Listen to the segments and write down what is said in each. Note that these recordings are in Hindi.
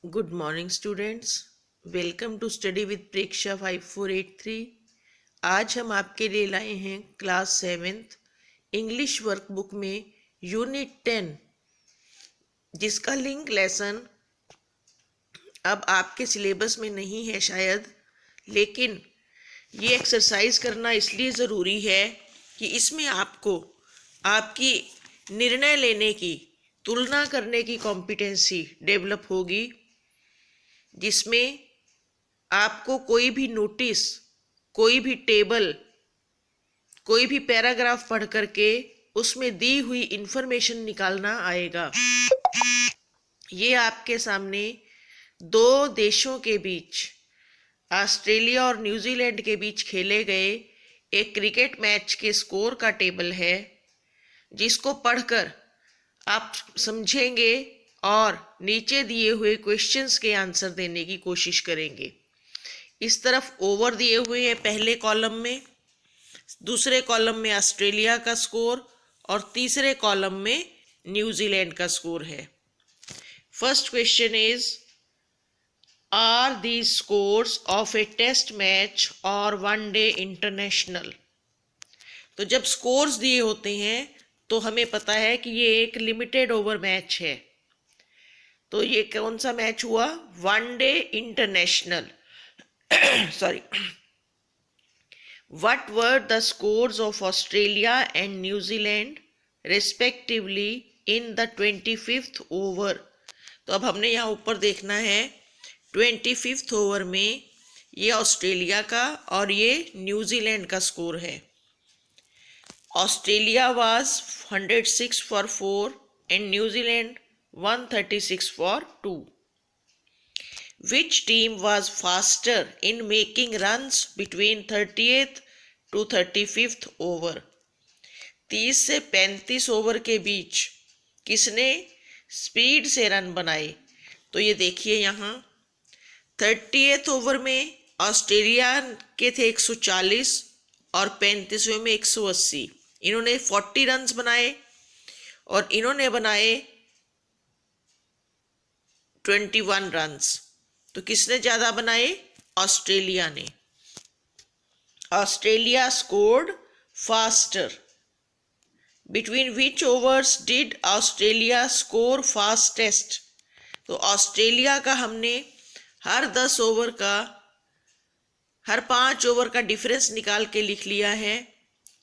Good morning students. Welcome to study with Preksha 5483. आज हम आपके लिए लाए हैं क्लास 7th इंग्लिश वर्कबुक में यूनिट 10 जिसका लिंक लेसन अब आपके सिलेबस में नहीं है शायद, लेकिन ये एक्सरसाइज करना इसलिए ज़रूरी है कि इसमें आपको आपकी निर्णय लेने की, तुलना करने की कॉम्पिटेंसी डेवलप होगी, जिसमें आपको कोई भी नोटिस, कोई भी टेबल, कोई भी पैराग्राफ पढ़ करके उसमें दी हुई इंफॉर्मेशन निकालना आएगा। ये आपके सामने दो देशों के बीच, ऑस्ट्रेलिया और न्यूजीलैंड के बीच खेले गए एक क्रिकेट मैच के स्कोर का टेबल है, जिसको पढ़कर आप समझेंगे और नीचे दिए हुए क्वेश्चंस के आंसर देने की कोशिश करेंगे। इस तरफ ओवर दिए हुए हैं पहले कॉलम में, दूसरे कॉलम में ऑस्ट्रेलिया का स्कोर और तीसरे कॉलम में न्यूजीलैंड का स्कोर है। First question is, are these scores of a test match और वन डे इंटरनेशनल। तो जब स्कोर्स दिए होते हैं तो हमें पता है कि ये एक लिमिटेड ओवर मैच है। तो ये कौन सा मैच हुआ? One day international. Sorry, what were the scores of Australia and New Zealand respectively in the 25th over. तो अब हमने यहाँ ऊपर देखना है 25th ओवर में ये ऑस्ट्रेलिया का और ये न्यूजीलैंड का स्कोर है। Australia was 106 for 4 and New Zealand 136 for 2. Which team was faster in making runs between 30th to 35th over? 30 से 35 ओवर के बीच किसने स्पीड से रन बनाए? तो ये देखिए यहाँ 30th ओवर में ऑस्ट्रेलिया के थे 140 और 35वें में 180। इन्होंने 40 रन्स बनाए और इन्होंने बनाए 21 रन्स। तो किसने ज़्यादा बनाए? ऑस्ट्रेलिया ने। Australia scored faster. Between which overs did Australia score fastest? तो ऑस्ट्रेलिया का हमने हर 10 ओवर का, हर 5 ओवर का डिफरेंस निकाल के लिख लिया है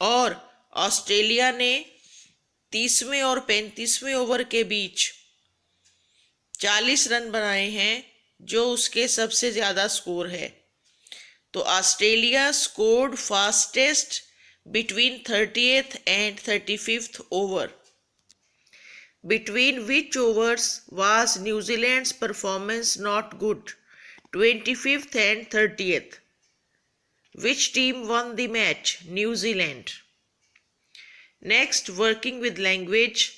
और ऑस्ट्रेलिया ने 30वें और 35वें ओवर के बीच 40 रन बनाए हैं, जो उसके सबसे ज़्यादा स्कोर है। तो Australia scored fastest between 30th and 35th over. Between which overs was New Zealand's performance not good? 25th and 30th। Which team one the match? New Zealand. Next, working with language.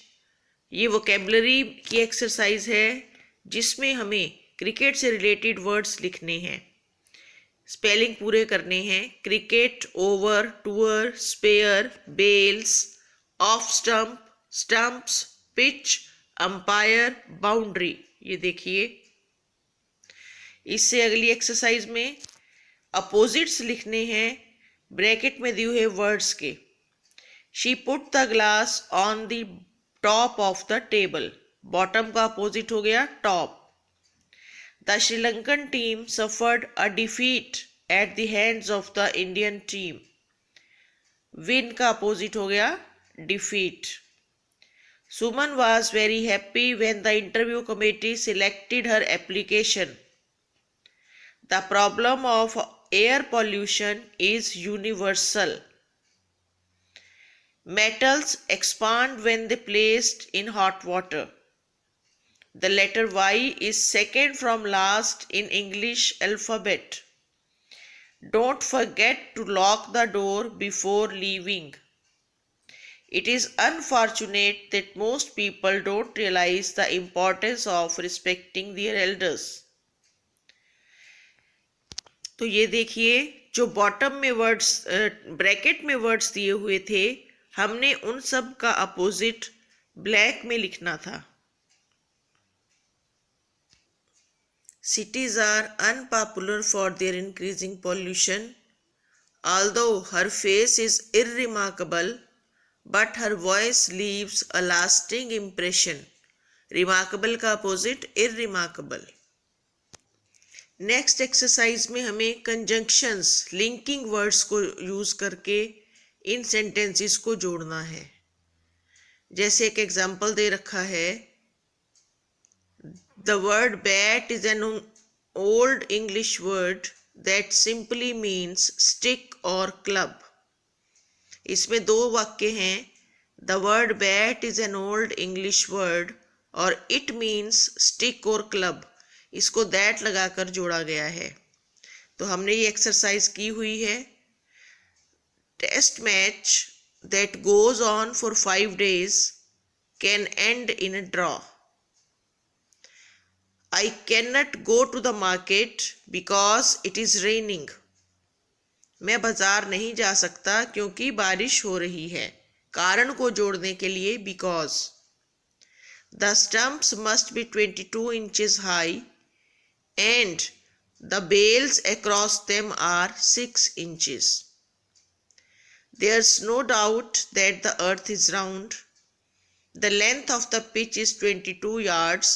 ये वोकेबलरी की एक्सरसाइज है जिसमें हमें क्रिकेट से रिलेटेड वर्ड्स लिखने हैं, स्पेलिंग पूरे करने हैं। Cricket, over, tour, spare, bails, off stump, stumps, pitch, umpire, boundary. ये देखिए। इससे अगली एक्सरसाइज में अपोजिट्स लिखने हैं ब्रैकेट में दिए हुए वर्ड्स के। She put the glass on the top of the table. Bottom का अपोजिट हो गया top. The Sri Lankan team suffered a defeat at the hands of the Indian team. Win का अपोजिट हो गया defeat. Suman was very happy when the interview committee selected her application. The problem of air pollution is universal. Metals expand when they placed in hot water. The letter Y is second from last in English alphabet. Don't forget to lock the door before leaving. It is unfortunate that most people don't realize the importance of respecting their elders. तो ये देखिए, जो बॉटम में वर्ड्स, ब्रैकेट में वर्ड्स दिए हुए थे, हमने उन सब का अपोजिट ब्लैक में लिखना था। Cities are unpopular for their increasing pollution. Although her face is irremarkable, but her voice leaves a lasting impression. Remarkable का opposite irremarkable. नेक्स्ट एक्सरसाइज में हमें कंजंक्शंस, लिंकिंग वर्ड्स को यूज करके इन सेंटेंसेस को जोड़ना है। जैसे एक एग्जांपल दे रखा है, the word bat is an old English word that simply means stick और क्लब। इसमें दो वाक्य हैं, the word bat is an old English word और इट मीन्स स्टिक और क्लब। इसको दैट लगाकर जोड़ा गया है। तो हमने ये एक्सरसाइज की हुई है। Test match that goes on for 5 days can end in a draw. I can not go to the market because it is raining. मैं बाजार नहीं जा सकता क्योंकि बारिश हो रही है। कारण को जोड़ने के लिए because. The stumps must be 22 inches high and the bales across them are 6 inches. There's no doubt that the earth is round. The length of the pitch is 22 yards,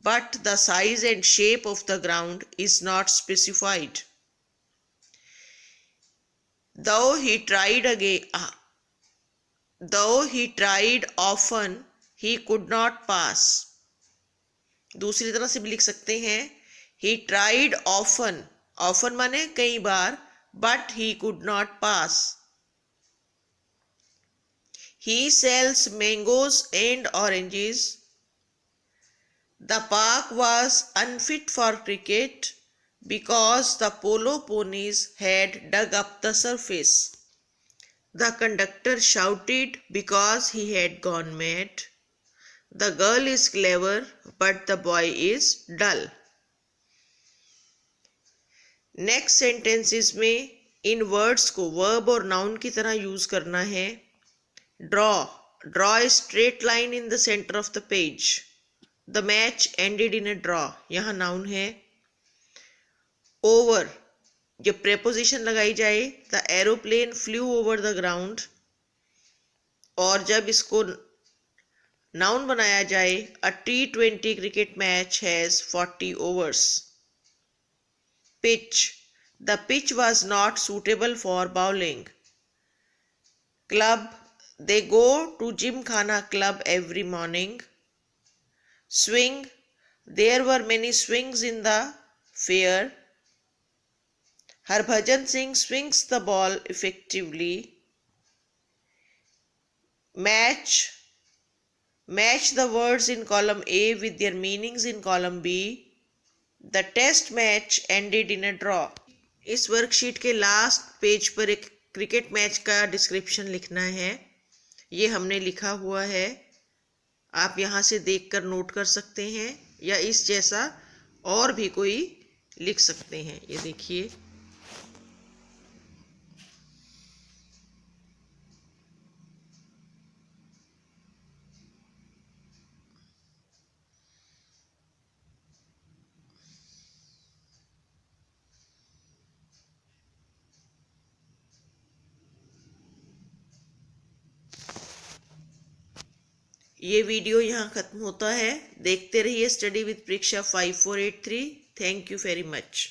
but the size and shape of the ground is not specified. Though he tried often, he could not pass. दूसरी तरह से भी लिख सकते हैं, he tried often, often माने कई बार, but he could not pass. He sells mangoes and oranges. The park was unfit for cricket because the polo ponies had dug up the surface. The conductor shouted because he had gone mad. The girl is clever, but the boy is dull. Next sentences में इन वर्ड्स को वर्ब और नाउन की तरह यूज करना है। Draw a straight line in the centre of the page. The match ended in a draw, यहाँ नाउन है। ओवर, जब प्रेपोजिशन लगाई जाए, the aeroplane flu over the ground. और जब इसको नाउन बनाया जाए, अ T20 cricket match has 40 overs. Pitch, the pitch was not suitable for bowling. Club, they go to Gymkhana club every morning. Swing, there were many swings in the fair. Harbhajan Singh swings the ball effectively. Match the words in column A with their meanings in column B. The test match ended in a draw. इस वर्कशीट के लास्ट पेज पर एक क्रिकेट मैच का डिस्क्रिप्शन लिखना है। ये हमने लिखा हुआ है, आप यहाँ से देखकर नोट कर सकते हैं या इस जैसा और भी कोई लिख सकते हैं। ये देखिए, ये वीडियो यहाँ खत्म होता है। देखते रहिए study with Preksha 5483। Thank you very much.